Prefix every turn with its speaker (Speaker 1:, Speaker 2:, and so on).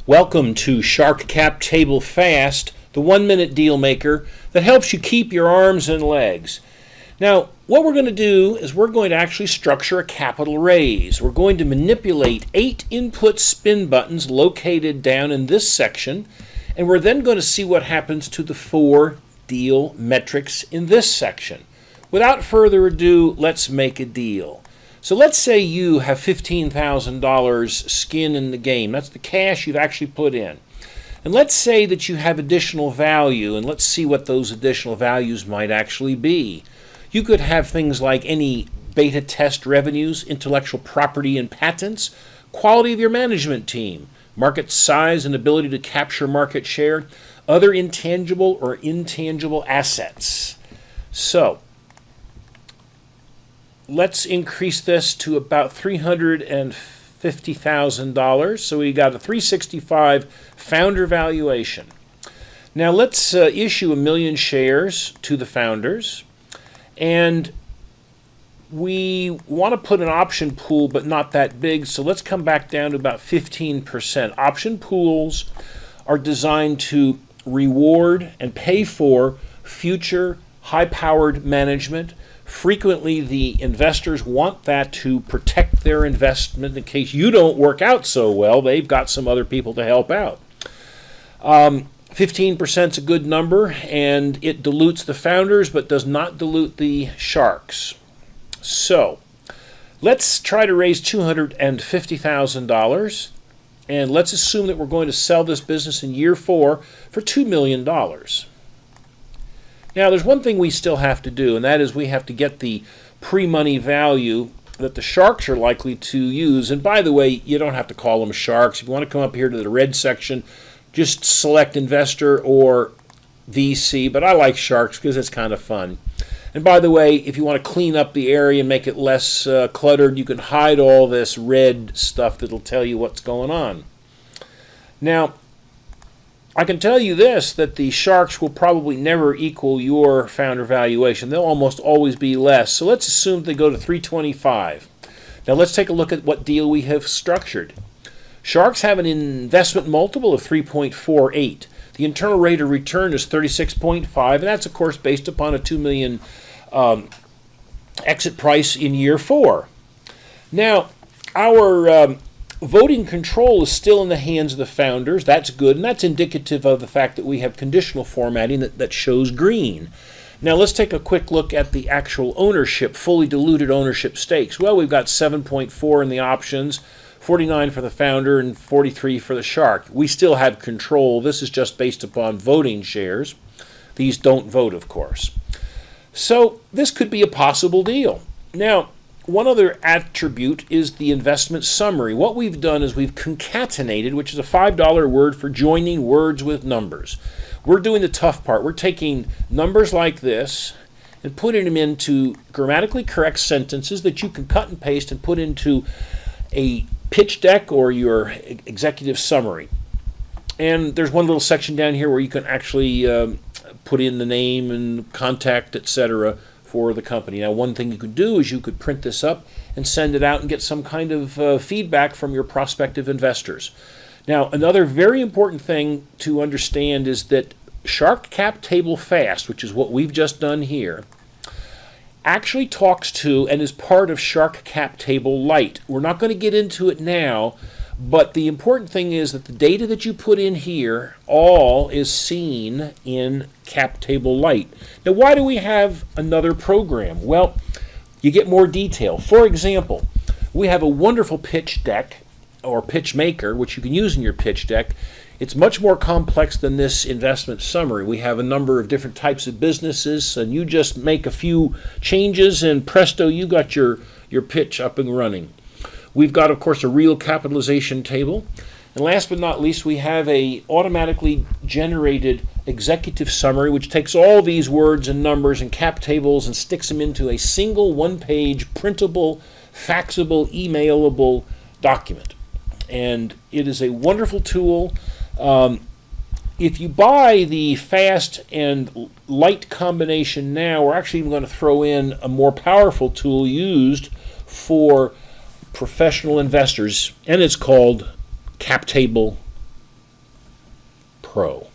Speaker 1: Welcome to Shark Cap Table Fast, the 1-minute deal maker that helps you keep your arms and legs. Now, what we're going to do is we're going to actually structure a capital raise. We're going to manipulate 8 input spin buttons located down in this section, and we're then going to see what happens to the 4 deal metrics in this section. Without further ado, let's make a deal. So let's say you have $15,000 skin in the game. That's the cash you've actually put in. And let's say that you have additional value, and let's see what those additional values might actually be. You could have things like any beta test revenues, intellectual property and patents, quality of your management team, market size and ability to capture market share, other intangible or intangible assets. So let's increase this to about $350,000. So we got a $365 founder valuation. Now let's issue 1 million shares to the founders. And we want to put an option pool, but not that big. So let's come back down to about 15%. Option pools are designed to reward and pay for future high-powered management. Frequently, the investors want that to protect their investment in case you don't work out so well. They've got some other people to help out. 15% is a good number, and it dilutes the founders but does not dilute the sharks. So let's try to raise $250,000, and let's assume that we're going to sell this business in year 4 for $2 million. Now, there's one thing we still have to do, and that is we have to get the pre-money value that the sharks are likely to use. And by the way, you don't have to call them sharks. If you want to come up here to the red section, just select investor or VC, but I like sharks because it's kind of fun. And by the way, if you want to clean up the area and make it less cluttered, you can hide all this red stuff that'll tell you what's going on. Now, I can tell you this, that the sharks will probably never equal your founder valuation. They'll almost always be less. So let's assume they go to 325. Now let's take a look at what deal we have structured. Sharks have an investment multiple of 3.48. The internal rate of return is 36.5, and that's, of course, based upon a $2 million exit price in year 4. Now, our voting control is still in the hands of the founders. That's good, and that's indicative of the fact that we have conditional formatting that shows green. Now let's take a quick look at the actual ownership, fully diluted ownership stakes. Well, we've got 7.4 in the options, 49 for the founder, and 43 for the shark. We still have control. This is just based upon voting shares. These don't vote, of course. So this could be a possible deal. Now, one other attribute is the investment summary. What we've done is we've concatenated, which is a $5 word for joining words with numbers. We're doing the tough part. We're taking numbers like this and putting them into grammatically correct sentences that you can cut and paste and put into a pitch deck or your executive summary. And there's one little section down here where you can actually put in the name and contact, etc., for the company. Now, one thing you could do is you could print this up and send it out and get some kind of feedback from your prospective investors. Now, another very important thing to understand is that Shark Cap Table Fast, which is what we've just done here, actually talks to and is part of Shark Cap Table LITE. We're not going to get into it now, but the important thing is that the data that you put in here all is seen in Cap Table LITE. Now, why do we have another program? Well, you get more detail. For example, we have a wonderful pitch deck or pitch maker, which you can use in your pitch deck. It's much more complex than this investment summary. We have a number of different types of businesses, and you just make a few changes, and presto, you got your pitch up and running. We've got, of course, a real capitalization table. And last but not least, we have a automatically generated executive summary, which takes all these words and numbers and cap tables and sticks them into a single one-page printable, faxable, emailable document. And it is a wonderful tool. If you buy the fast and light combination now, we're actually even going to throw in a more powerful tool used for professional investors, and it's called Cap Table Pro.